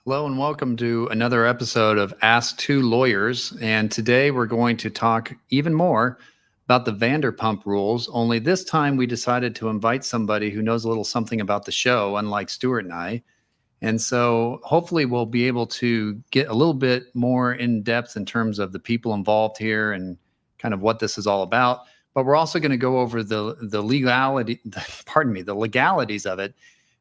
Hello and welcome to another episode of Ask Two Lawyers. And today we're going to talk even more about the Vanderpump Rules. Only this time we decided to invite somebody who knows a little something about the show, unlike Stewart and I. And so hopefully we'll be able to get a little bit more in depth in terms of the people involved here and kind of what this is all about. But we're also going to go over the legalities of it,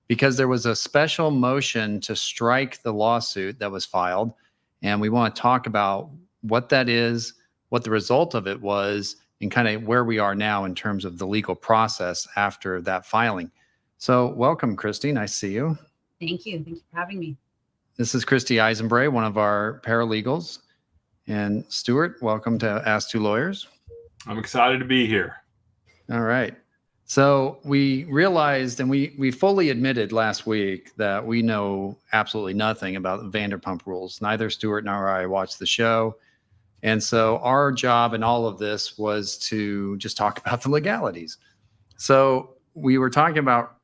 because there was a special motion to strike the lawsuit that was filed. And we want to talk about what that is, what the result of it was, and kind of where we are now in terms of the legal process after that filing. So welcome, Christy. Nice to see you. Thank you. Thank you for having me. This is Christy Eisenbray, one of our paralegals. And Stewart, welcome to Ask Two Lawyers. I'm excited to be here. All right. So we realized, and we fully admitted last week, that we know absolutely nothing about Vanderpump Rules. Neither Stewart nor I watched the show. And so our job in all of this was to just talk about the legalities. So we were talking about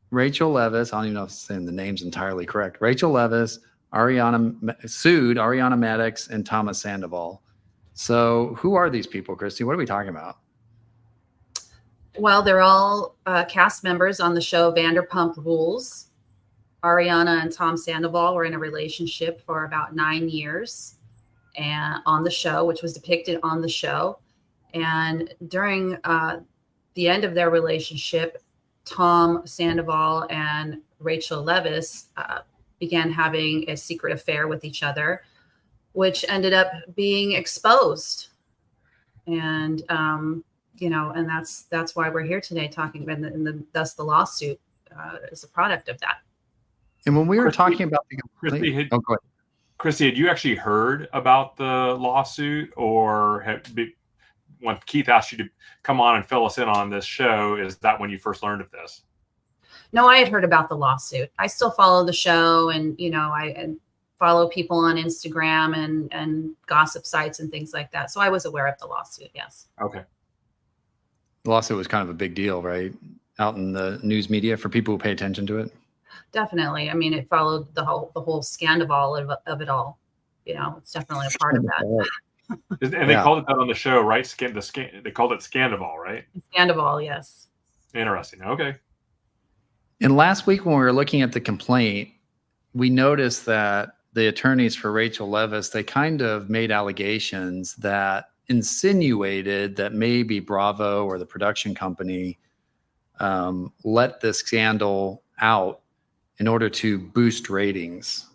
Rachel Leviss. I don't even know if I'm saying the name's entirely correct. Rachel Leviss sued Ariana Madix and Thomas Sandoval. So who are these people, Christy? What are we talking about? Well, they're all cast members on the show Vanderpump Rules. Ariana and Tom Sandoval were in a relationship for about 9 years and on the show, which was depicted on the show. And during the end of their relationship, Tom Sandoval and Rachel Leviss began having a secret affair with each other, which ended up being exposed. And and that's why we're here today talking about, and thus the lawsuit is a product of that. And when we were talking about the Christy, had you actually heard about the lawsuit, or when Keith asked you to come on and fill us in on this show, is that when you first learned of this? No, I had heard about the lawsuit. I still follow the show, and I follow people on Instagram and gossip sites and things like that. So I was aware of the lawsuit. Yes. Okay. The lawsuit was kind of a big deal, right? Out in the news media for people who pay attention to it. Definitely. I mean, it followed the whole scandal of it all. It's definitely a part of that. And they called it that on the show, right? They called it Scandival, right? Scandival, yes. Interesting. Okay. And last week when we were looking at the complaint, we noticed that the attorneys for Rachel Leviss, they kind of made allegations that insinuated that maybe Bravo or the production company let this scandal out in order to boost ratings.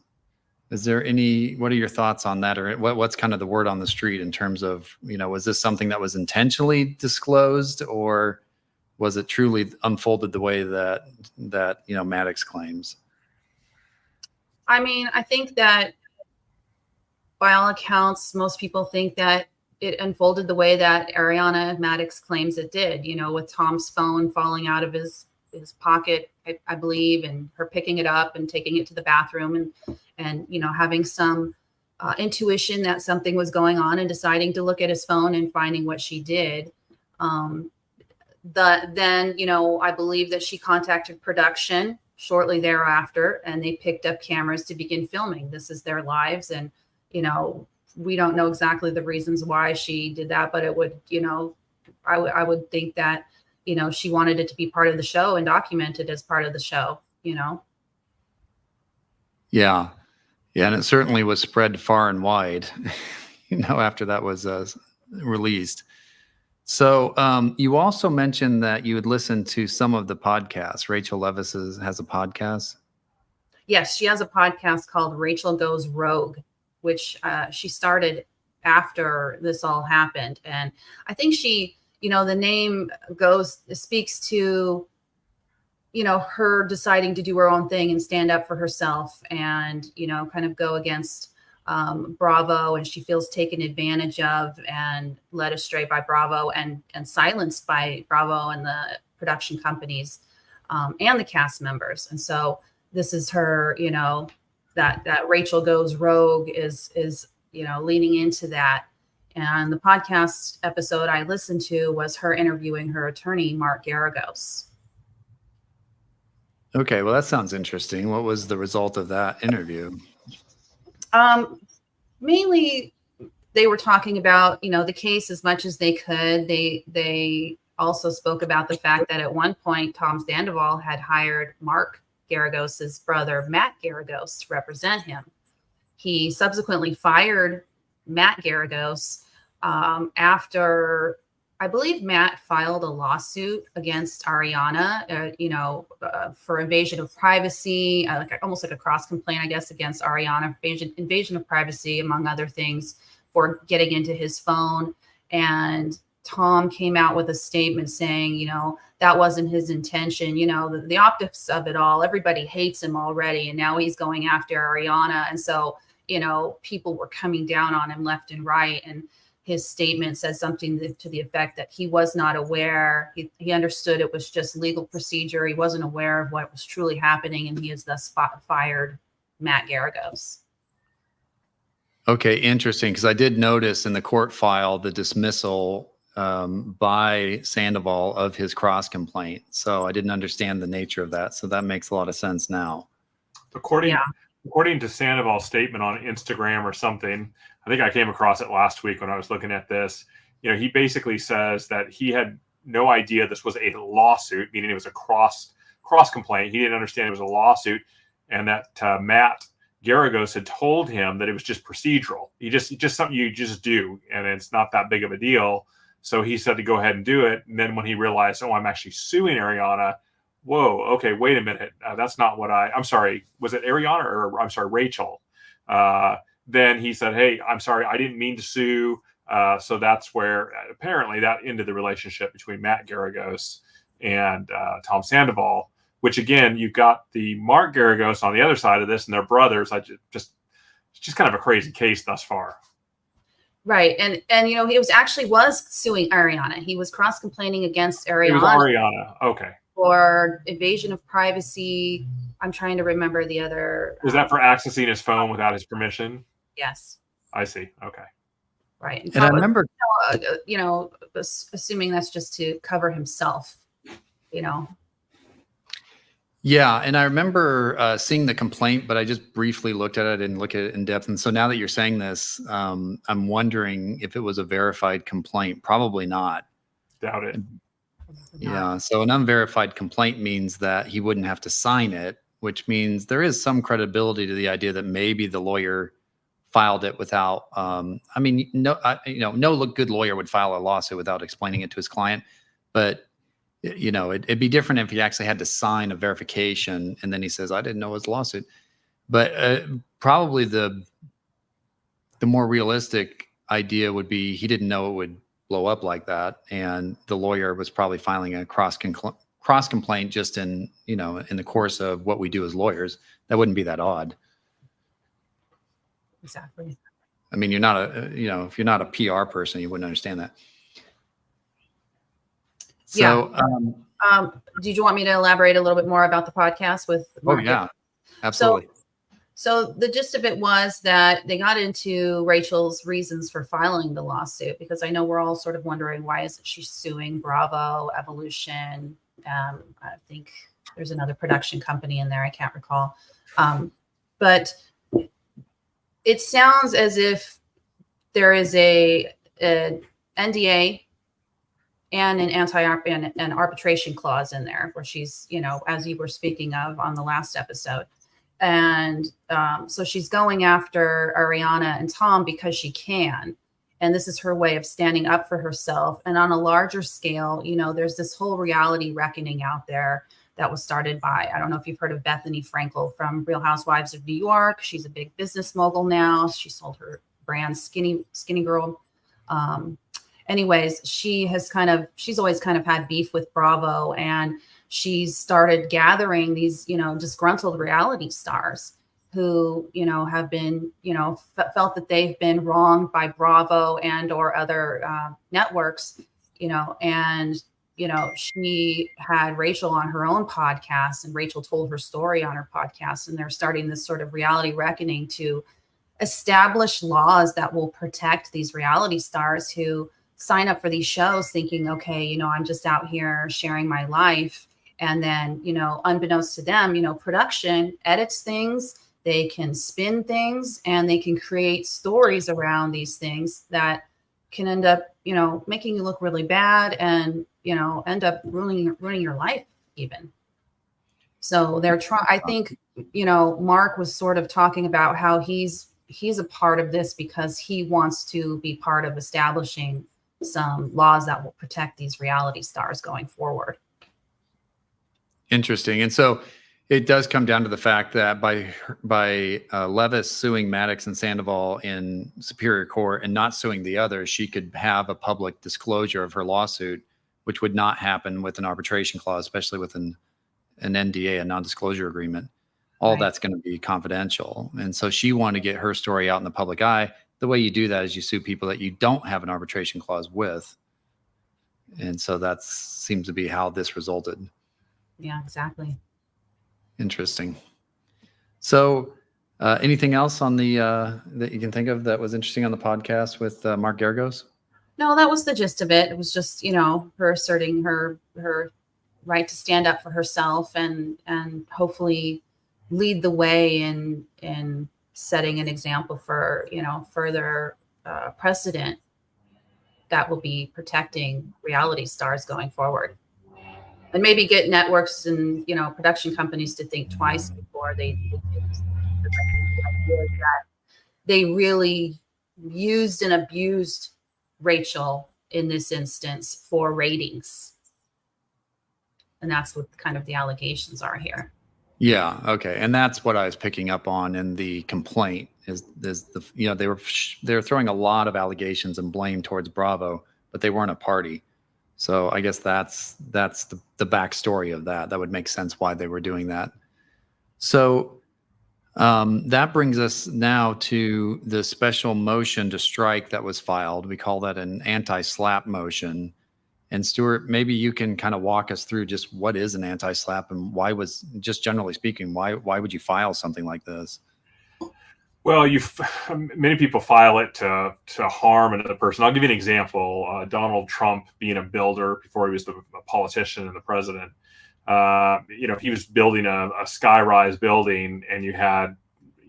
What are your thoughts on that? Or what's kind of the word on the street in terms of, was this something that was intentionally disclosed, or was it truly unfolded the way that Madix claims? I mean, I think that by all accounts, most people think that it unfolded the way that Ariana Madix claims it did, with Tom's phone falling out of his pocket, I believe, and her picking it up and taking it to the bathroom and having some intuition that something was going on and deciding to look at his phone and finding what she did. Then, I believe that she contacted production shortly thereafter, and they picked up cameras to begin filming. This is their lives. And, we don't know exactly the reasons why she did that, but it would, I would think that, she wanted it to be part of the show and documented as part of the show, Yeah. Yeah. And it certainly was spread far and wide, after that was released. So you also mentioned that you would listen to some of the podcasts. Rachel Leviss has a podcast. Yes, she has a podcast called Rachel Goes Rogue, which she started after this all happened. And I think she, the name speaks to, her deciding to do her own thing and stand up for herself and, kind of go against Bravo. And she feels taken advantage of and led astray by Bravo and silenced by Bravo and the production companies and the cast members. And so this is her, that Rachel Goes Rogue is leaning into that. And the podcast episode I listened to was her interviewing her attorney, Mark Garagos. Okay, well, that sounds interesting. What was the result of that interview? Mainly, they were talking about, the case as much as they could. They also spoke about the fact that at one point, Tom Sandoval had hired Mark Garagos's brother, Matt Garagos, to represent him. He subsequently fired Matt Garagos after, I believe, Matt filed a lawsuit against Ariana, for invasion of privacy, almost like a cross complaint, I guess, against Ariana, invasion of privacy, among other things, for getting into his phone. And Tom came out with a statement saying, that wasn't his intention. The optics of it all, everybody hates him already. And now he's going after Ariana. And so, people were coming down on him left and right. And his statement says something to the effect that he was not aware. He understood it was just legal procedure. He wasn't aware of what was truly happening. And he has thus fired Matt Garagos. Okay, interesting. Because I did notice in the court file the dismissal by Sandoval of his cross complaint. So I didn't understand the nature of that. So that makes a lot of sense now. According to Sandoval's statement on Instagram or something, I think I came across it last week when I was looking at this. He basically says that he had no idea this was a lawsuit, meaning it was a cross complaint. He didn't understand it was a lawsuit, and that Matt Garagos had told him that it was just procedural. It's just something you just do, and it's not that big of a deal. So he said to go ahead and do it. And then when he realized, I'm actually suing Ariana. Whoa, okay, wait a minute. That's not what I'm sorry. Was it Ariana or I'm sorry, Rachel? Then he said, hey, I'm sorry, I didn't mean to sue. So that's where apparently that ended the relationship between Matt Garagos and Tom Sandoval, which again, you've got the Mark Garagos on the other side of this and their brothers. It's just kind of a crazy case thus far. Right. And he was suing Ariana. He was cross complaining against Ariana. It was Ariana. Okay. For invasion of privacy. I'm trying to remember the other. Was that for accessing his phone without his permission? Yes. I see. Okay. Right. And I remember, assuming that's just to cover himself, Yeah, and I remember seeing the complaint, but I just briefly looked at it. I didn't look at it in depth. And so now that you're saying this, I'm wondering if it was a verified complaint. Probably not. Doubt it. Yeah, so an unverified complaint means that he wouldn't have to sign it, which means there is some credibility to the idea that maybe the lawyer filed it without. No good lawyer would file a lawsuit without explaining it to his client. But it'd be different if he actually had to sign a verification and then he says, "I didn't know it was a lawsuit." But probably the more realistic idea would be he didn't know it would blow up like that, and the lawyer was probably filing a cross complaint just in the course of what we do as lawyers. That wouldn't be that odd. Exactly. I mean, you're not if you're not a PR person, you wouldn't understand that. So, did you want me to elaborate a little bit more about the podcast with Mark? Oh yeah, absolutely. So the gist of it was that they got into Rachel's reasons for filing the lawsuit, because I know we're all sort of wondering, why isn't she suing Bravo, Evolution? I think there's another production company in there. I can't recall. But it sounds as if there is an NDA and an arbitration clause in there where she's, as you were speaking of on the last episode. And so she's going after Ariana and Tom because she can. And this is her way of standing up for herself. And on a larger scale, there's this whole reality reckoning out there that was started by, I don't know if you've heard of Bethany Frankel from Real Housewives of New York. She's a big business mogul now. She sold her brand Skinny Girl. Anyways, she's always kind of had beef with Bravo, and she's started gathering these, disgruntled reality stars who, have been, felt that they've been wronged by Bravo and or other networks, and, she had Rachel on her own podcast, and Rachel told her story on her podcast, and they're starting this sort of reality reckoning to establish laws that will protect these reality stars who sign up for these shows thinking, okay, I'm just out here sharing my life. And then, unbeknownst to them, production edits things, they can spin things, and they can create stories around these things that can end up, making you look really bad and, end up ruining your life even. So they're trying, I think, Mark was sort of talking about how he's a part of this because he wants to be part of establishing some laws that will protect these reality stars going forward. Interesting. And so it does come down to the fact that by Levis suing Maddox and Sandoval in Superior Court and not suing the others, she could have a public disclosure of her lawsuit, which would not happen with an arbitration clause, especially with an NDA, a non-disclosure agreement. All Right. that's going to be confidential. And so she wanted to get her story out in the public eye. The way you do that is you sue people that you don't have an arbitration clause with. And so that seems to be how this resulted. Yeah, exactly. Interesting. So anything else on the that you can think of that was interesting on the podcast with Mark Geragos? No, that was the gist of it. It was just, her asserting her right to stand up for herself and hopefully lead the way in setting an example for, further precedent that will be protecting reality stars going forward. And maybe get networks and, production companies to think twice before they do this. That they really used and abused Rachel in this instance for ratings. And that's what kind of the allegations are here. Yeah. Okay. And that's what I was picking up on in the complaint is the, they're throwing a lot of allegations and blame towards Bravo, but they weren't a party. So I guess that's the backstory of that. That would make sense why they were doing that. So that brings us now to the special motion to strike that was filed. We call that an anti-SLAPP motion. And Stewart, maybe you can kind of walk us through just what is an anti-SLAPP and why was, just generally speaking, why would you file something like this? Well, many people file it to harm another person. I'll give you an example. Donald Trump, being a builder before he was a politician and the president, if he was building a sky-rise building and you had,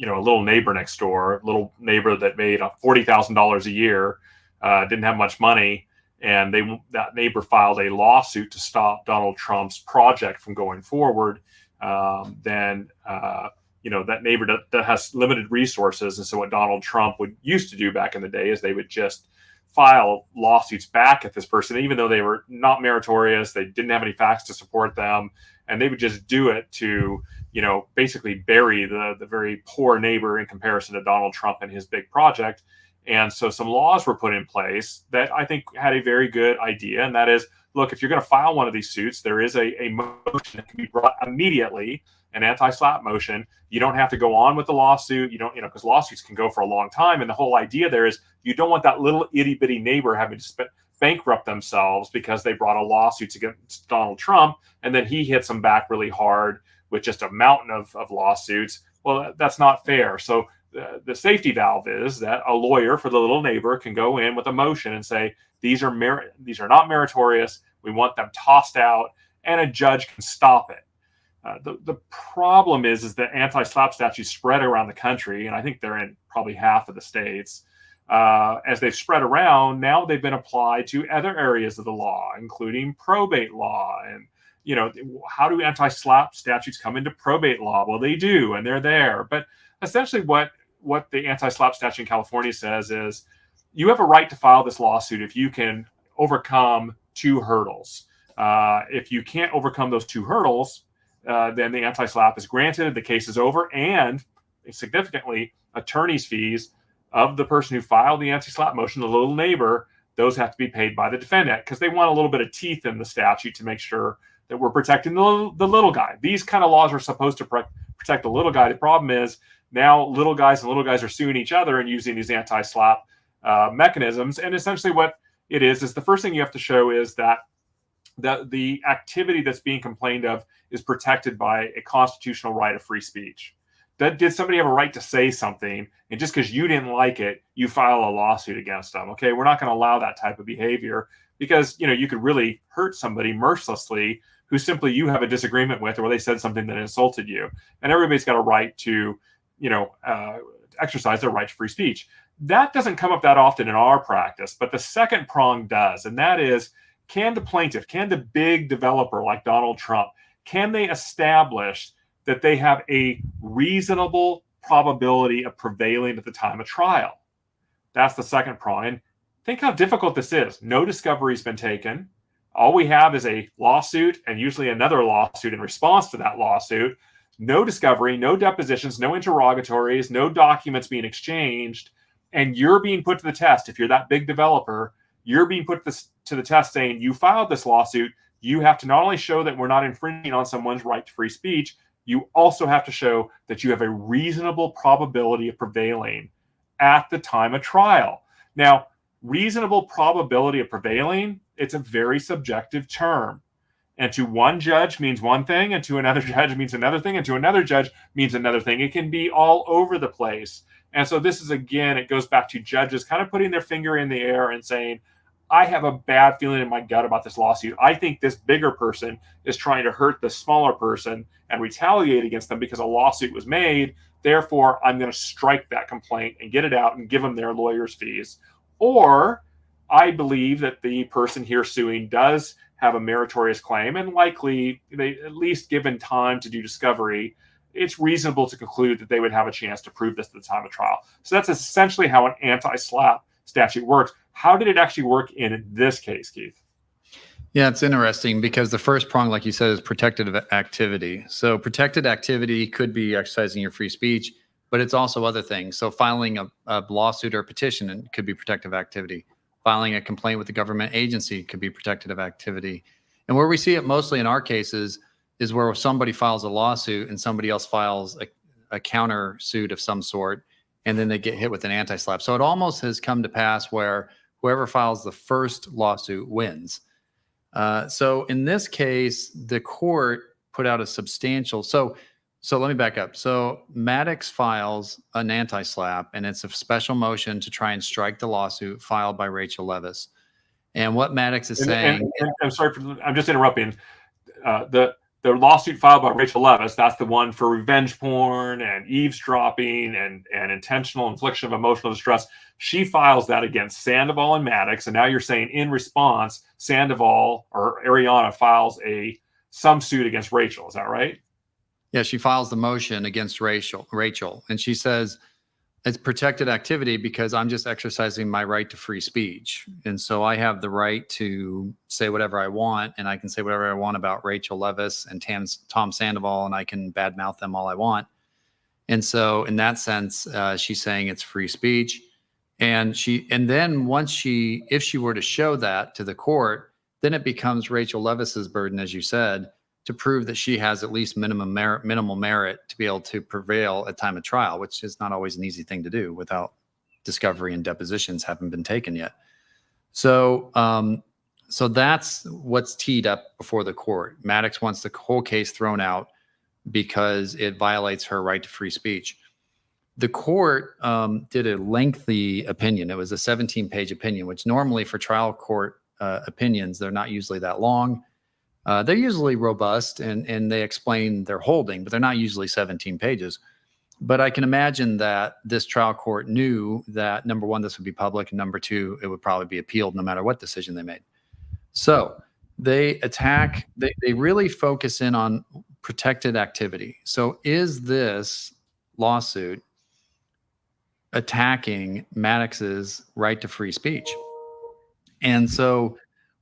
a little neighbor next door, a little neighbor that made $40,000 a year, didn't have much money, and that neighbor filed a lawsuit to stop Donald Trump's project from going forward, then that neighbor that has limited resources. And so what Donald Trump used to do back in the day is they would just file lawsuits back at this person, even though they were not meritorious, they didn't have any facts to support them. And they would just do it to, basically bury the very poor neighbor in comparison to Donald Trump and his big project. And so some laws were put in place that I think had a very good idea. And that is, look, if you're going to file one of these suits, there is a motion that can be brought immediately, an anti-SLAPP motion. You don't have to go on with the lawsuit. You don't, because lawsuits can go for a long time. And the whole idea there is you don't want that little itty bitty neighbor having to bankrupt themselves because they brought a lawsuit against Donald Trump. And then he hits them back really hard with just a mountain of lawsuits. Well, that's not fair. So the safety valve is that a lawyer for the little neighbor can go in with a motion and say, these are not meritorious. We want them tossed out, and a judge can stop it. The problem is that anti-SLAPP statutes spread around the country, and I think they're in probably half of the states. As they've spread around, now they've been applied to other areas of the law, including probate law. And, how do anti-SLAPP statutes come into probate law? Well, they do, and they're there. But essentially what the anti-SLAPP statute in California says is you have a right to file this lawsuit if you can overcome two hurdles. If you can't overcome those two hurdles, then the anti-SLAPP is granted, the case is over, and significantly, attorney's fees of the person who filed the anti-SLAPP motion, the little neighbor, those have to be paid by the defendant because they want a little bit of teeth in the statute to make sure that we're protecting the little guy. These kind of laws are supposed to protect the little guy. The problem is now little guys are suing each other and using these anti-SLAPP mechanisms. And essentially what it is the first thing you have to show is that the activity that's being complained of is protected by a constitutional right of free speech. Did somebody have a right to say something, and just because you didn't like it, you file a lawsuit against them? Okay, we're not going to allow that type of behavior because you could really hurt somebody mercilessly who simply you have a disagreement with, or they said something that insulted you. And everybody's got a right to, exercise their right to free speech. That doesn't come up that often in our practice, but the second prong does. And that is, can the plaintiff, can the big developer like Donald Trump, can they establish that they have a reasonable probability of prevailing at the time of trial? That's the second prong. And think how difficult this is. No discovery has been taken. All we have is a lawsuit and usually another lawsuit in response to that lawsuit. No discovery, no depositions, no interrogatories, no documents being exchanged. And you're being put to the test. If you're that big developer, you're being put to the test saying you filed this lawsuit. You have to not only show that we're not infringing on someone's right to free speech, you also have to show that you have a reasonable probability of prevailing at the time of trial. Now, reasonable probability of prevailing, it's a very subjective term. And to one judge means one thing, and to another judge means another thing, and to another judge means another thing. It can be all over the place. And so this is, again, it goes back to judges kind of putting their finger in the air and saying, I have a bad feeling in my gut about this lawsuit. I think this bigger person is trying to hurt the smaller person and retaliate against them because a lawsuit was made. Therefore, I'm going to strike that complaint and get it out and give them their lawyer's fees. Or I believe that the person here suing does have a meritorious claim, and likely, they at least given time to do discovery, it's reasonable to conclude that they would have a chance to prove this at the time of trial. So that's essentially how an anti-SLAPP statute works. How did it actually work in this case, Keith? Yeah, it's interesting because the first prong, like you said, is protected activity. So protected activity could be exercising your free speech, but it's also other things. So filing a lawsuit or a petition could be protective activity. Filing a complaint with the government agency could be protective activity. And where we see it mostly in our cases is where somebody files a lawsuit and somebody else files a counter suit of some sort, and then they get hit with an anti-SLAPP. So it almost has come to pass where whoever files the first lawsuit wins. So in this case, the court put out a substantial, so let me back up. So Maddox files an anti-SLAPP, and it's a special motion to try and strike the lawsuit filed by Rachel Leviss. And what Maddox is saying, and I'm sorry, I'm just interrupting. The lawsuit filed by Rachel Leviss, that's the one for revenge porn and eavesdropping and intentional infliction of emotional distress. She files that against Sandoval and Maddox. And now you're saying in response, Sandoval or Ariana files some suit against Rachel. Is that right? Yeah, she files the motion against Rachel. And she says, it's protected activity because I'm just exercising my right to free speech. And so I have the right to say whatever I want, and I can say whatever I want about Rachel Leviss and Tom Sandoval, and I can badmouth them all I want. And so in that sense, she's saying it's free speech. And then if she were to show that to the court, then it becomes Rachel Leviss's burden, as you said, to prove that she has at least minimal merit to be able to prevail at time of trial, which is not always an easy thing to do without discovery and depositions haven't been taken yet. So that's what's teed up before the court. Maddox wants the whole case thrown out because it violates her right to free speech. The court did a lengthy opinion. It was a 17-page opinion, which normally for trial court opinions, they're not usually that long. They're usually robust and they explain their holding, but they're not usually 17 pages. But I can imagine that this trial court knew that, number one, this would be public, and number two, it would probably be appealed no matter what decision they made. So they really focus in on protected activity. So is this lawsuit attacking Maddox's right to free speech? And so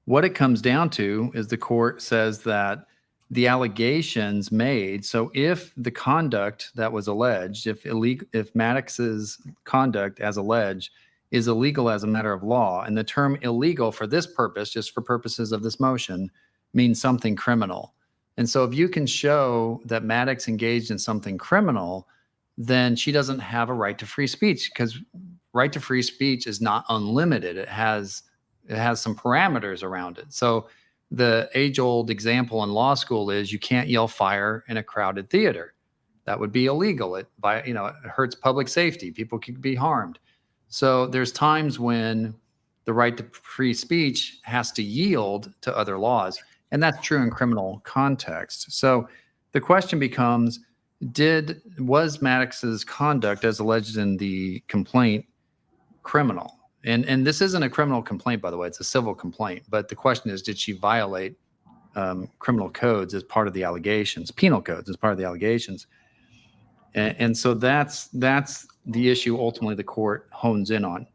what it comes down to is the court says that the allegations made, so if the conduct that was alleged, if Maddox's conduct as alleged is illegal as a matter of law, and the term illegal for this purpose, just for purposes of this motion, means something criminal. And so if you can show that Maddox engaged in something criminal, then she doesn't have a right to free speech, because right to free speech is not unlimited. It has some parameters around it. So the age-old example in law school is you can't yell fire in a crowded theater. That would be illegal. It hurts public safety. People could be harmed. So there's times when the right to free speech has to yield to other laws. And that's true in criminal context. So the question becomes, was Maddox's conduct as alleged in the complaint criminal? And this isn't a criminal complaint, by the way, it's a civil complaint. But the question is, did she violate criminal codes as part of the allegations, penal codes as part of the allegations? And so that's the issue ultimately the court hones in on.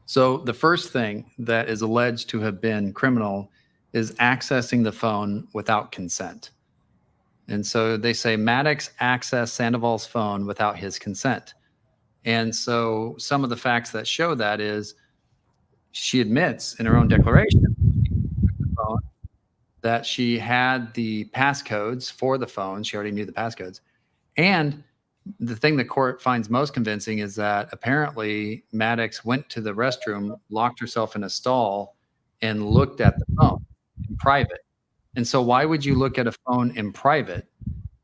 So the first thing that is alleged to have been criminal is accessing the phone without consent. And so they say Maddox accessed Sandoval's phone without his consent. And so some of the facts that show that is she admits in her own declaration that she had the passcodes for the phone. She already knew the passcodes. And the thing the court finds most convincing is that apparently Maddox went to the restroom, locked herself in a stall, and looked at the phone in private. And so why would you look at a phone in private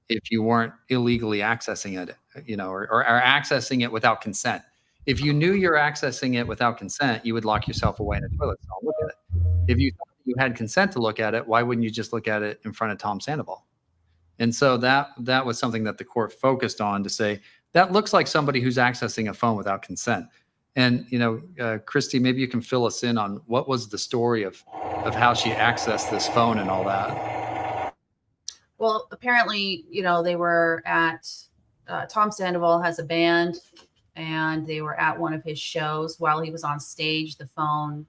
if you weren't illegally accessing it, or accessing it without consent? If you knew you're accessing it without consent, you would lock yourself away in a toilet stall, look at it. If you thought you had consent to look at it, why wouldn't you just look at it in front of Tom Sandoval? And so that was something that the court focused on to say, that looks like somebody who's accessing a phone without consent. And, Christy, maybe you can fill us in on what was the story of how she accessed this phone and all that. Well, apparently, they were at, Tom Sandoval has a band, and they were at one of his shows. While he was on stage, the phone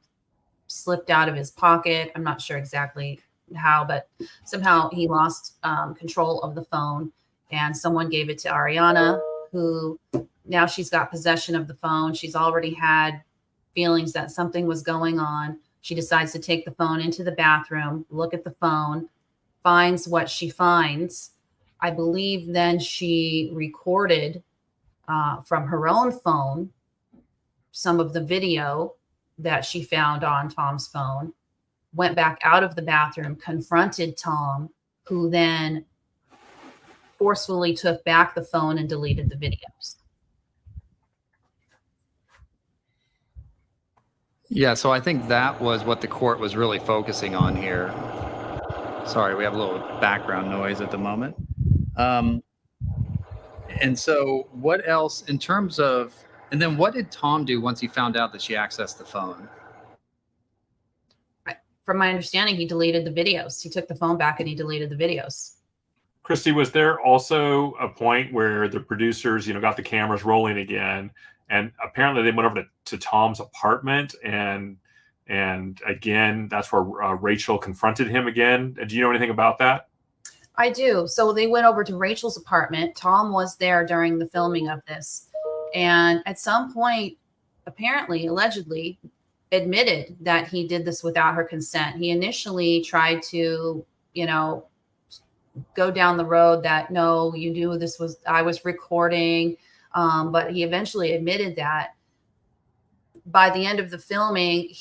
slipped out of his pocket. I'm not sure exactly how, but somehow he lost control of the phone, and someone gave it to Ariana, who now she's got possession of the phone. She's already had feelings that something was going on. She decides to take the phone into the bathroom, look at the phone, finds what she finds. I believe then she recorded from her own phone some of the video that she found on Tom's phone, went back out of the bathroom, confronted Tom, who then forcefully took back the phone and deleted the videos. Yeah, so I think that was what the court was really focusing on here. Sorry, we have a little background noise at the moment. And so what else in terms of, and then what did Tom do once he found out that she accessed the phone? From my understanding, he deleted the videos. He took the phone back and he deleted the videos. Christy, was there also a point where the producers, got the cameras rolling again, and apparently they went over to Tom's apartment, and again, that's where Rachel confronted him again? Do you know anything about that? I do. So they went over to Rachel's apartment. Tom was there during the filming of this, and at some point, apparently, allegedly, admitted that he did this without her consent. He initially tried to, go down the road that, no, you knew I was recording. But he eventually admitted that. By the end of the filming,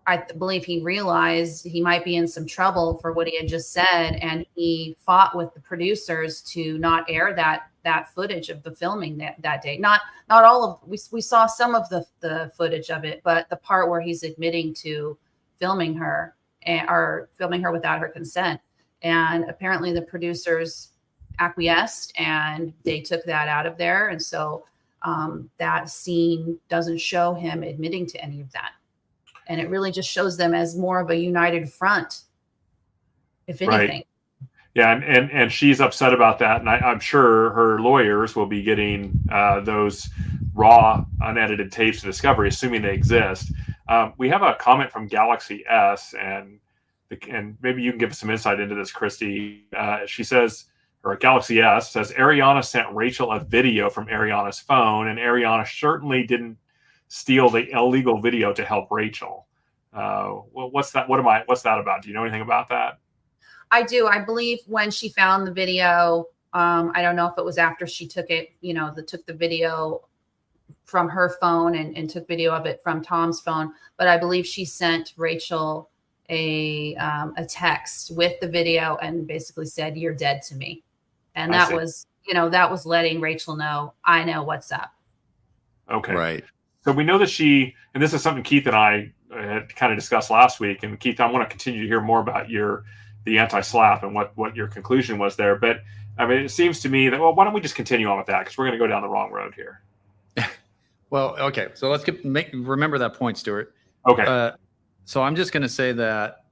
I believe he realized he might be in some trouble for what he had just said. And he fought with the producers to not air that footage of the filming that day. Not all of, we saw some of the footage of it, but the part where he's admitting to filming her or filming her without her consent. And apparently the producers acquiesced and they took that out of there. And so that scene doesn't show him admitting to any of that. And it really just shows them as more of a united front, if anything. Right. Yeah, and she's upset about that, and I'm sure her lawyers will be getting those raw, unedited tapes to discovery, assuming they exist. We have a comment from Galaxy S, and maybe you can give us some insight into this, Christy. She says, or Galaxy S says, Ariana sent Rachel a video from Ariana's phone, and Ariana certainly didn't steal the illegal video to help Rachel. Well, what's that? What's that about? Do you know anything about that? I do. I believe when she found the video, I don't know if it was after she took it, took the video from her phone and took video of it from Tom's phone. But I believe she sent Rachel a text with the video and basically said, "You're dead to me." And that was, that was letting Rachel know, I know what's up. Okay. Right. So we know that and this is something Keith and I had kind of discussed last week. And Keith, I want to continue to hear more about the anti-SLAPP and what your conclusion was there. But I mean, it seems to me that, well, why don't we just continue on with that? Because we're going to go down the wrong road here. Well, okay. So let's remember that point, Stewart. Okay. So I'm just going to say that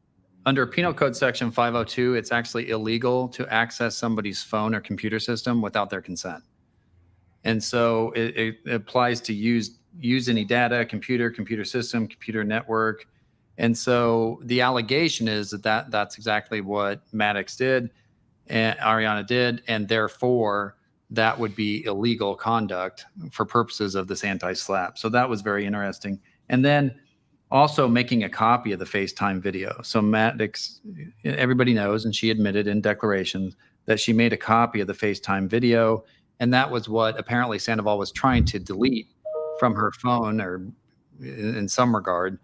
under Penal Code Section 502, it's actually illegal to access somebody's phone or computer system without their consent. And so it applies to use any data, computer system, computer network. And so the allegation is that's exactly what Maddox did and Ariana did, and therefore that would be illegal conduct for purposes of this anti-SLAPP. So that was very interesting. And then also making a copy of the FaceTime video. So Maddox, everybody knows, and she admitted in declarations that she made a copy of the FaceTime video, and that was what apparently Sandoval was trying to delete from her phone, or in some regard.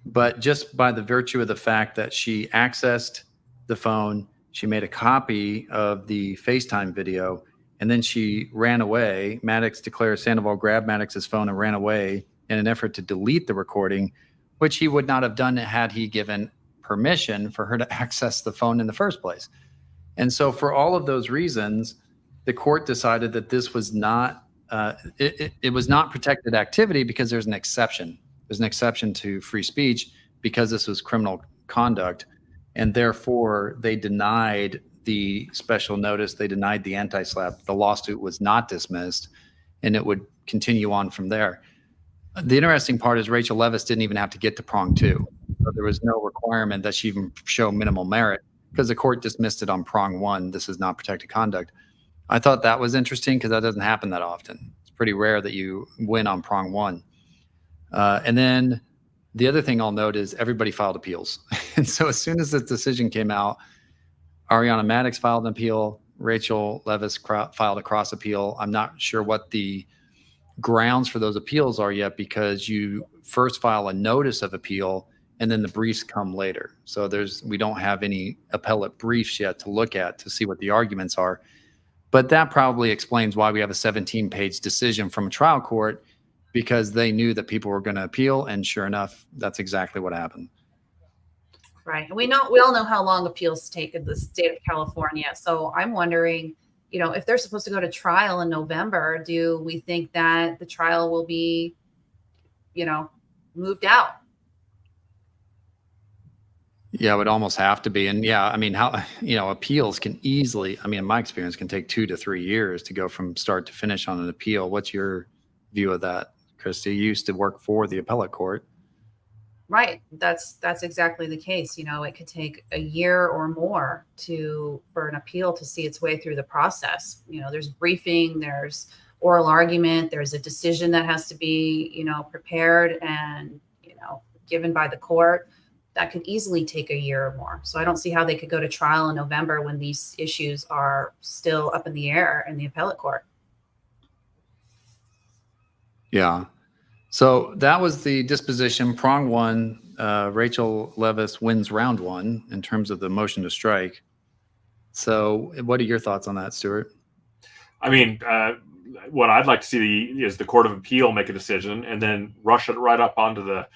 But just by the virtue of the fact that she accessed the phone, she made a copy of the FaceTime video, and then she ran away. Maddox declares Sandoval grabbed Maddox's phone and ran away in an effort to delete the recording, which he would not have done had he given permission for her to access the phone in the first place. And so for all of those reasons, the court decided that this was not, it was not protected activity because there's an exception. There's an exception to free speech because this was criminal conduct. And therefore, they denied the special notice. They denied the anti-SLAPP. The lawsuit was not dismissed, and it would continue on from there. The interesting part is Rachel Leviss didn't even have to get to prong 2. So there was no requirement that she even show minimal merit because the court dismissed it on prong 1. This is not protected conduct. I thought that was interesting because that doesn't happen that often. It's pretty rare that you win on prong 1. And then the other thing I'll note is everybody filed appeals. And so as soon as the decision came out, Ariana Maddox filed an appeal, Rachel Leviss filed a cross appeal. I'm not sure what the grounds for those appeals are yet because you first file a notice of appeal and then the briefs come later. So we don't have any appellate briefs yet to look at to see what the arguments are. But that probably explains why we have a 17-page decision from a trial court, because they knew that people were going to appeal, and sure enough, that's exactly what happened. Right. And we all know how long appeals take in the state of California. So I'm wondering, if they're supposed to go to trial in November, do we think that the trial will be, moved out? Yeah, it would almost have to be. And yeah, I mean, appeals can easily, in my experience, can take 2 to 3 years to go from start to finish on an appeal. What's your view of that, Christy? You used to work for the appellate court. Right. That's exactly the case. It could take a year or more for an appeal to see its way through the process. There's briefing, there's oral argument, there's a decision that has to be, prepared and, given by the court. That could easily take a year or more. So I don't see how they could go to trial in November when these issues are still up in the air in the appellate court. Yeah. So that was the disposition. Prong 1, Rachel Leviss wins round 1 in terms of the motion to strike. So what are your thoughts on that, Stewart? What I'd like to see is the Court of Appeal make a decision and then rush it right up onto the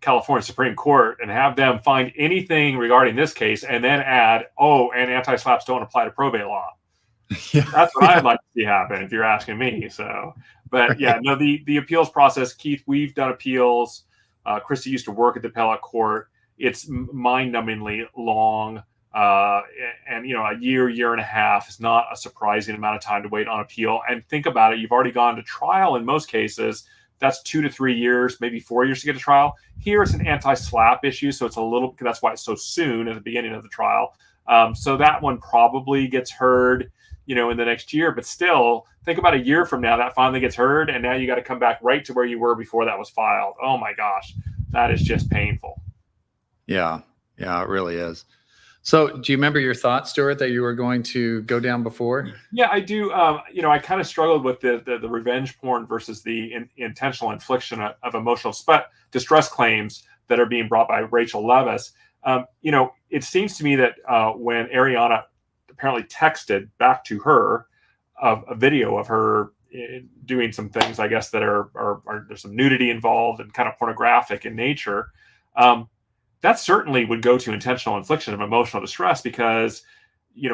California Supreme Court and have them find anything regarding this case and then add, and anti-SLAPPs don't apply to probate law. Yeah. That's what I'd like to see happen if you're asking me. So, but yeah, no, the appeals process, Keith, we've done appeals. Christy used to work at the appellate court. It's mind-numbingly long. And a year and a half is not a surprising amount of time to wait on appeal. And think about it. You've already gone to trial in most cases. That's 2 to 3 years, maybe 4 years to get to trial. Here it's an anti-SLAPP issue. So it's that's why it's so soon at the beginning of the trial. So that one probably gets heard, in the next year, but still think about a year from now that finally gets heard. And now you got to come back right to where you were before that was filed. Oh my gosh, that is just painful. Yeah. Yeah, it really is. So do you remember your thoughts, Stewart, that you were going to go down before? Yeah, I do. I kind of struggled with the revenge porn versus the intentional infliction of emotional distress claims that are being brought by Rachel Leviss. It seems to me that when Ariana apparently texted back to her a video of her doing some things, I guess, that are there's some nudity involved and kind of pornographic in nature. that certainly would go to intentional infliction of emotional distress, because,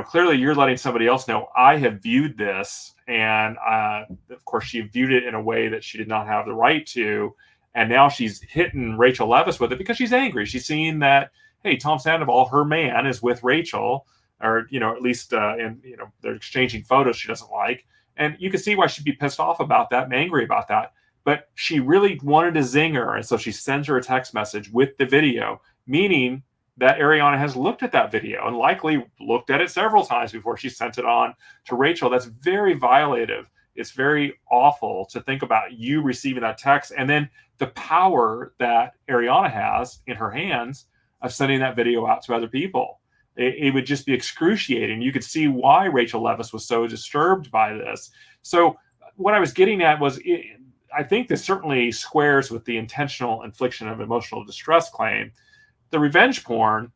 clearly you're letting somebody else know, I have viewed this. And of course, she viewed it in a way that she did not have the right to. And now she's hitting Rachel Leviss with it because she's angry. She's seeing that, hey, Tom Sandoval, her man, is with Rachel, or, at least, they're exchanging photos she doesn't like. And you can see why she'd be pissed off about that and angry about that. But she really wanted to zing her. And so she sends her a text message with the video, meaning that Ariana has looked at that video and likely looked at it several times before she sent it on to Rachel. That's very violative. It's very awful to think about you receiving that text, and then the power that Ariana has in her hands of sending that video out to other people. It would just be excruciating. You could see why Rachel Leviss was so disturbed by this. So what I was getting at was, I think this certainly squares with the intentional infliction of emotional distress claim. The revenge porn,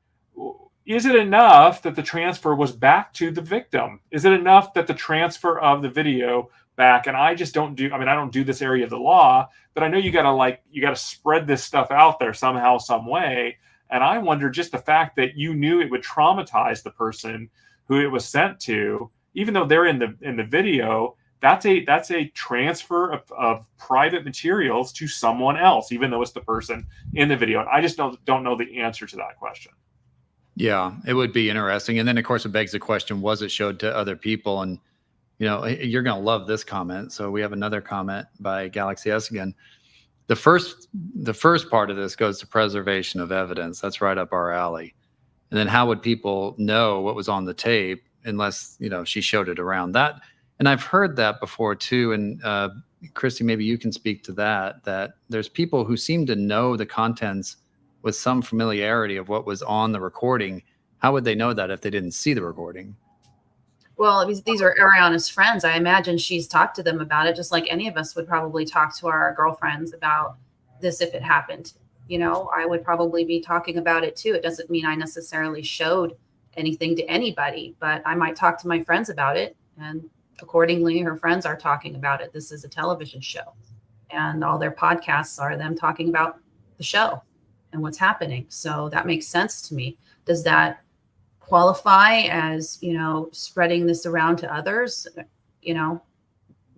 is it enough that the transfer was back to the victim? Is it enough that the transfer of the video back? And I just don't do, I don't do this area of the law, but I know you gotta spread this stuff out there somehow, some way. And I wonder, just the fact that you knew it would traumatize the person who it was sent to, even though they're in the video, that's a transfer of private materials to someone else, even though it's the person in the video. And I just don't know the answer to that question. Yeah, it would be interesting. And then, of course, it begs the question, was it showed to other people? And, you're going to love this comment. So we have another comment by Galaxy S again. The first part of this goes to preservation of evidence. That's right up our alley. And then how would people know what was on the tape unless, she showed it around that? And I've heard that before too. And Christy, maybe you can speak to that there's people who seem to know the contents with some familiarity of what was on the recording. How would they know that if they didn't see the recording? Well, these are Ariana's friends. I imagine she's talked to them about it, just like any of us would probably talk to our girlfriends about this if it happened. I would probably be talking about it too. It doesn't mean I necessarily showed anything to anybody, but I might talk to my friends about it. And accordingly, her friends are talking about it. This is a television show, and all their podcasts are them talking about the show and what's happening. So that makes sense to me. Does that qualify as, spreading this around to others?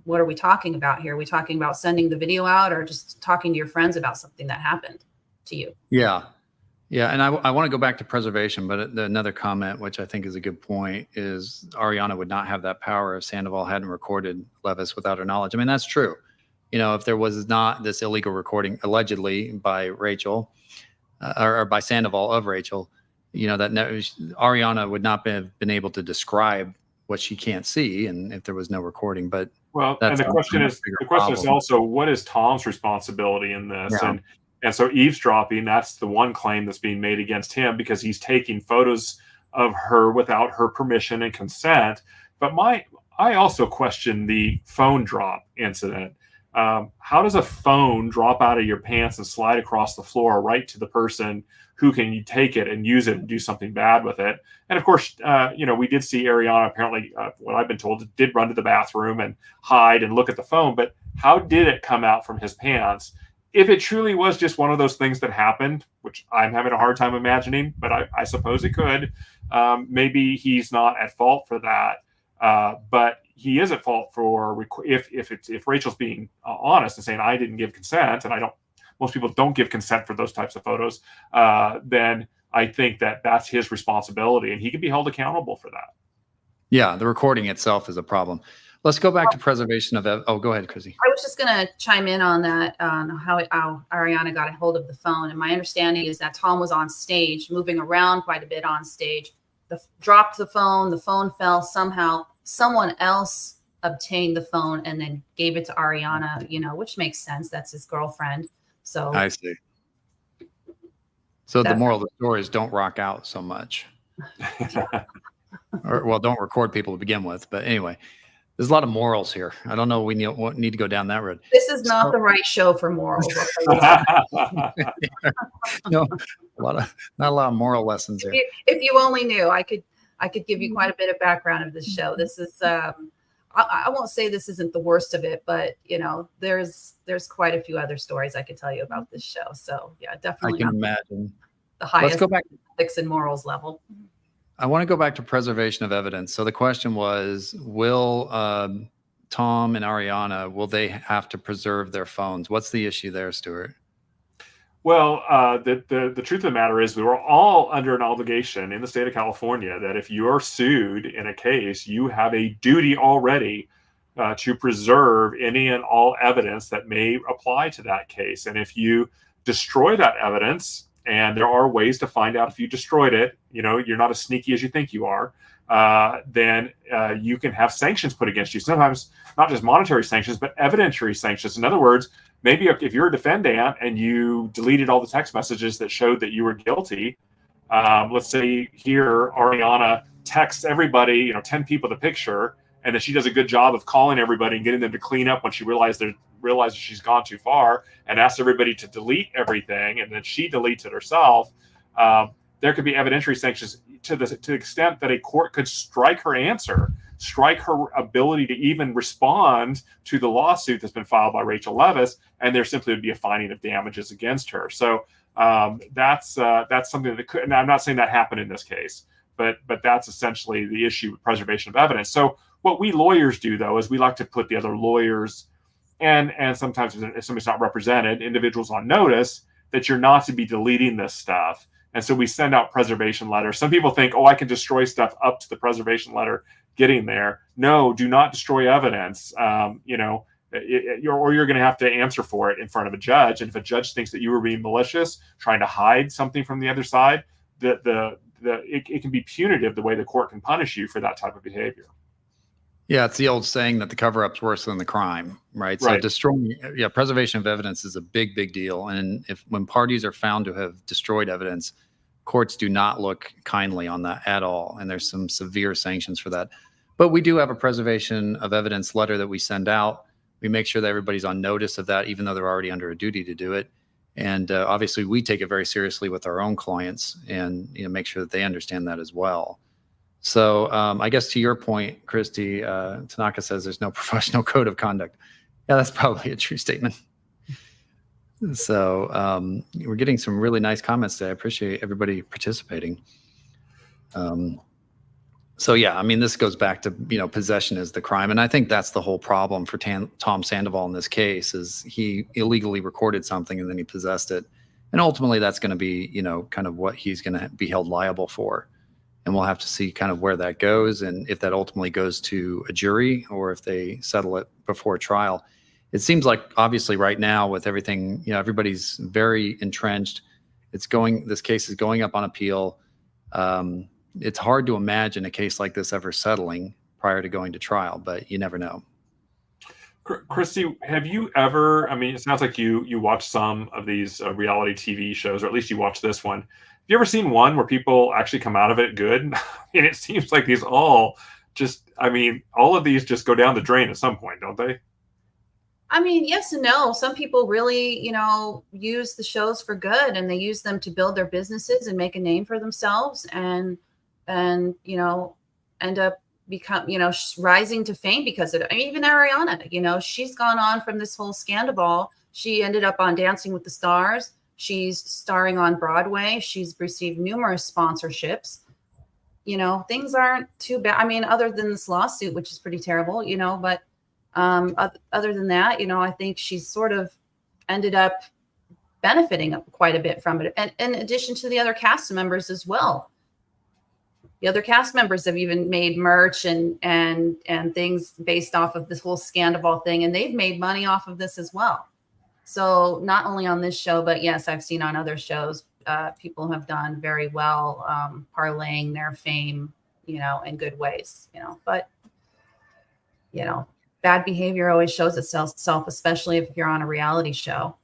What are we talking about here? Are we talking about sending the video out, or just talking to your friends about something that happened to you? Yeah. And I want to go back to preservation, but another comment, which I think is a good point, is Ariana would not have that power if Sandoval hadn't recorded Leviss without her knowledge. That's true. If there was not this illegal recording allegedly by Rachel or by Sandoval of Rachel, Ariana would not have been able to describe what she can't see, and if there was no recording. But and the question is also, what is Tom's responsibility in this? Yeah. And so eavesdropping, that's the one claim that's being made against him, because he's taking photos of her without her permission and consent. But I also question the phone drop incident. How does a phone drop out of your pants and slide across the floor right to the person who can take it and use it and do something bad with it? And of course, we did see Ariana apparently, what I've been told, did run to the bathroom and hide and look at the phone. But how did it come out from his pants? If it truly was just one of those things that happened, which I'm having a hard time imagining, but I suppose it could, maybe he's not at fault for that. But he is at fault for if Rachel's being honest and saying, I didn't give consent, and most people don't give consent for those types of photos, then I think that's his responsibility, and he can be held accountable for that. Yeah, the recording itself is a problem. Let's go back to preservation of. Go ahead, Chrissy. I was just going to chime in on that, on how Ariana got a hold of the phone. And my understanding is that Tom was on stage, moving around quite a bit on stage. Dropped the phone fell somehow. Someone else obtained the phone and then gave it to Ariana, which makes sense. That's his girlfriend. So I see. So the moral of the story is don't rock out so much. Don't record people to begin with. But anyway, there's a lot of morals here. I don't know. We need to go down that road. This is not the right show for morals. No, not a lot of moral lessons here. If you only knew, I could give you quite a bit of background of this show. This is I won't say this isn't the worst of it, but there's quite a few other stories I could tell you about this show. So yeah, definitely. I can imagine. The highest Let's go back. ethics and morals level. I want to go back to preservation of evidence. So the question was, will Tom and Ariana, will they have to preserve their phones? What's the issue there, Stewart? Well, the truth of the matter is we were all under an obligation in the state of California that if you're sued in a case, you have a duty already to preserve any and all evidence that may apply to that case. And if you destroy that evidence, and there are ways to find out if you destroyed it, you're not as sneaky as you think you are, then you can have sanctions put against you. Sometimes not just monetary sanctions, but evidentiary sanctions. In other words, maybe if you're a defendant and you deleted all the text messages that showed that you were guilty, let's say here Ariana texts everybody, 10 people the picture, and then she does a good job of calling everybody and getting them to clean up when she realizes she's gone too far, and asks everybody to delete everything, and then she deletes it herself. There could be evidentiary sanctions to the extent that a court could strike her answer, strike her ability to even respond to the lawsuit that's been filed by Rachel Leviss, and there simply would be a finding of damages against her. So that's something that could, and I'm not saying that happened in this case, but that's essentially the issue with preservation of evidence. So what we lawyers do, though, is we like to put the other lawyers and sometimes if somebody's not represented, individuals on notice that you're not to be deleting this stuff. And so we send out preservation letters. Some people think, I can destroy stuff up to the preservation letter getting there. No, do not destroy evidence. Or you're going to have to answer for it in front of a judge. And if a judge thinks that you were being malicious, trying to hide something from the other side, it can be punitive the way the court can punish you for that type of behavior. Yeah, it's the old saying that the cover-up's worse than the crime, right? So preservation of evidence is a big, big deal. And when parties are found to have destroyed evidence, courts do not look kindly on that at all. And there's some severe sanctions for that. But we do have a preservation of evidence letter that we send out. We make sure that everybody's on notice of that, even though they're already under a duty to do it. And obviously, we take it very seriously with our own clients and make sure that they understand that as well. So I guess to your point, Christy, Tanaka says there's no professional code of conduct. Yeah, that's probably a true statement. So we're getting some really nice comments today. I appreciate everybody participating. So yeah, I mean, this goes back to, possession is the crime. And I think that's the whole problem for Tom Sandoval in this case is he illegally recorded something and then he possessed it. And ultimately that's going to be, kind of what he's going to be held liable for. And we'll have to see kind of where that goes and if that ultimately goes to a jury or if they settle it before trial. It seems like obviously right now with everything, everybody's very entrenched. This case is going up on appeal. It's hard to imagine a case like this ever settling prior to going to trial, but you never know. Christy, have you ever, it sounds like you watch some of these reality TV shows, or at least you watch this one. Have you ever seen one where people actually come out of it good? And it seems like these all of these just go down the drain at some point, don't they? Yes and no. Some people really, use the shows for good and they use them to build their businesses and make a name for themselves and end up rising to fame because of it. Even Ariana, she's gone on from this whole scandal. She ended up on Dancing with the Stars. She's starring on Broadway. She's received numerous sponsorships. Things aren't too bad. Other than this lawsuit, which is pretty terrible, but other than that, I think she's sort of ended up benefiting quite a bit from it. And in addition to the other cast members as well. The other cast members have even made merch and things based off of this whole scandal thing. And they've made money off of this as well. So not only on this show, but yes, I've seen on other shows, people have done very well, parlaying their fame, in good ways, but, bad behavior always shows itself, especially if you're on a reality show.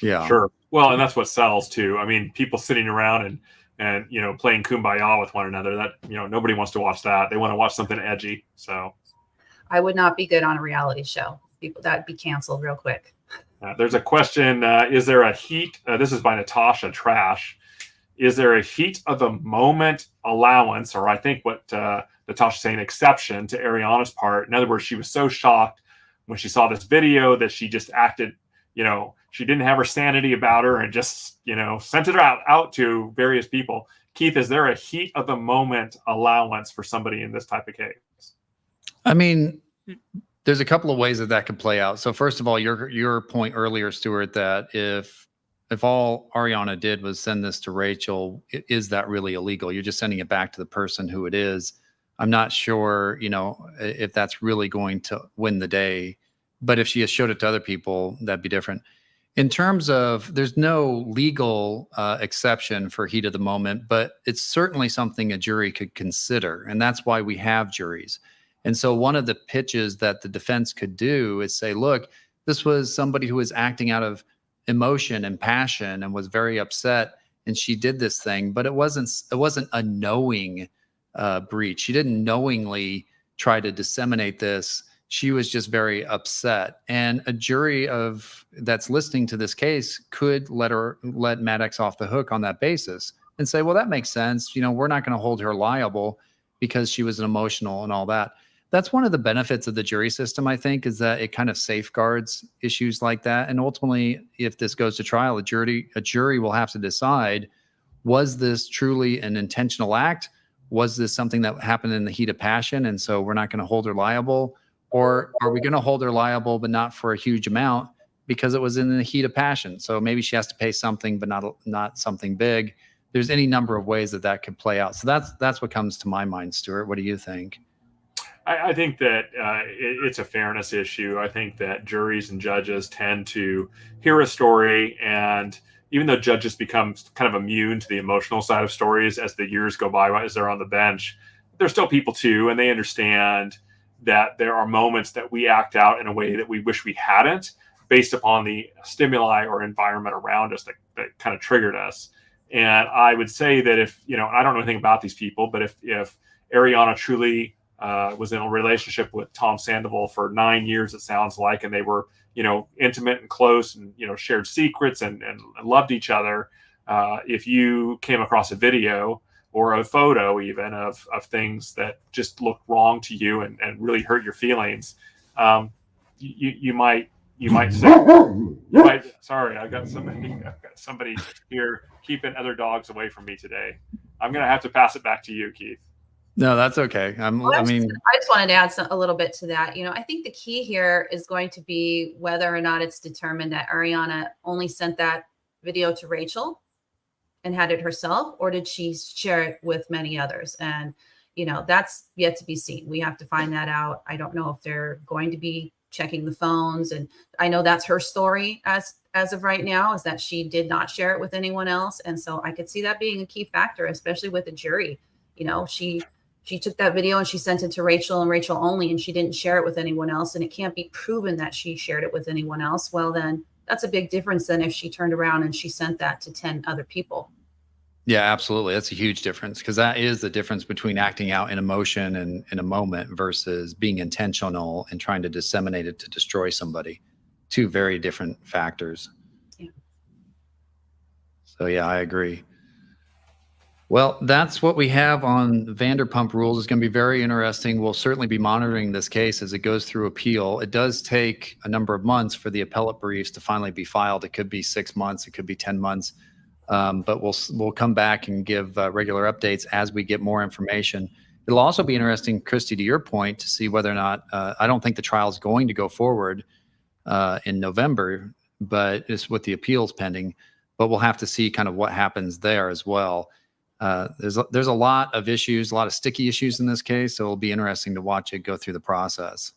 Yeah, sure. Well, and that's what sells too. People sitting around and playing kumbaya with one another, that, nobody wants to watch that. They want to watch something edgy. So I would not be good on a reality show. That'd be canceled real quick. There's a question. Is there a heat? This is by Natasha Trash. is there a heat of the moment allowance, or I think what Natasha's saying, exception to Ariana's part? In other words, she was so shocked when she saw this video that she just acted, she didn't have her sanity about her and just, sent it out to various people. Keith, is there a heat of the moment allowance for somebody in this type of case? I mean, there's a couple of ways that could play out. So first of all, your point earlier, Stewart, that if all Ariana did was send this to Rachel, is that really illegal? You're just sending it back to the person who it is. I'm not sure, if that's really going to win the day. But if she has showed it to other people, that'd be different. In terms of, there's no legal exception for heat of the moment, but it's certainly something a jury could consider. And that's why we have juries. And so one of the pitches that the defense could do is say, look, this was somebody who was acting out of emotion and passion and was very upset, and she did this thing, but it wasn't a knowing breach. She didn't knowingly try to disseminate this. She was just very upset. And a jury that's listening to this case could let Maddox off the hook on that basis and say, well, that makes sense. We're not going to hold her liable because she was an emotional and all that. That's one of the benefits of the jury system, I think, is that it kind of safeguards issues like that. And ultimately, if this goes to trial, a jury will have to decide, was this truly an intentional act? Was this something that happened in the heat of passion, and so we're not going to hold her liable? Or are we going to hold her liable, but not for a huge amount because it was in the heat of passion? So maybe she has to pay something, but not something big. There's any number of ways that could play out. So that's what comes to my mind, Stuart. What do you think? I think that it's a fairness issue. I think that juries and judges tend to hear a story, and even though judges become kind of immune to the emotional side of stories as the years go by, as they're on the bench, they're still people too, and they understand that there are moments that we act out in a way that we wish we hadn't, based upon the stimuli or environment around us that kind of triggered us. And I would say that if, I don't know anything about these people, but if Ariana truly was in a relationship with Tom Sandoval for 9 years, it sounds like, and they were, intimate and close and, shared secrets and loved each other. If you came across a video or a photo even of things that just looked wrong to you and really hurt your feelings, you might say, sorry, I've got somebody here keeping other dogs away from me today. I'm going to have to pass it back to you, Keith. No, that's okay. I just wanted to add a little bit to that. I think the key here is going to be whether or not it's determined that Ariana only sent that video to Rachel and had it herself, or did she share it with many others? And, that's yet to be seen. We have to find that out. I don't know if they're going to be checking the phones. And I know that's her story as of right now, is that she did not share it with anyone else. And so I could see that being a key factor, especially with a jury. She took that video and she sent it to Rachel and Rachel only, and she didn't share it with anyone else. And it can't be proven that she shared it with anyone else. Well, then that's a big difference than if she turned around and she sent that to 10 other people. Yeah, absolutely. That's a huge difference, because that is the difference between acting out in emotion and in a moment versus being intentional and trying to disseminate it to destroy somebody. Two very different factors. Yeah. So yeah, I agree. Well, that's what we have on Vanderpump Rules. It's going to be very interesting. We'll certainly be monitoring this case as it goes through appeal. It does take a number of months for the appellate briefs to finally be filed. It could be 6 months. It could be 10 months. But we'll come back and give regular updates as we get more information. It'll also be interesting, Christy, to your point, to see whether or not, I don't think the trial is going to go forward in November, but it's with the appeals pending. But we'll have to see kind of what happens there as well. There's a lot of issues, a lot of sticky issues in this case, so it'll be interesting to watch it go through the process.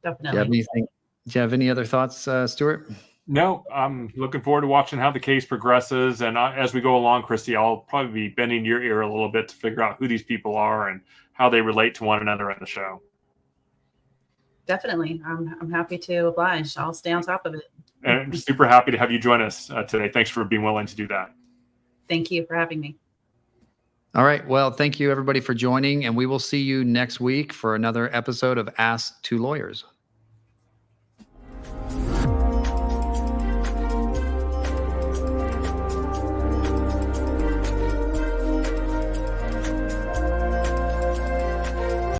Definitely. Do you have any other thoughts, Stuart? No, I'm looking forward to watching how the case progresses. And as we go along, Christy, I'll probably be bending your ear a little bit to figure out who these people are and how they relate to one another in the show. Definitely. I'm happy to oblige. I'll stay on top of it. And I'm super happy to have you join us today. Thanks for being willing to do that. Thank you for having me. All right. Well, thank you everybody for joining, and we will see you next week for another episode of Ask Two Lawyers.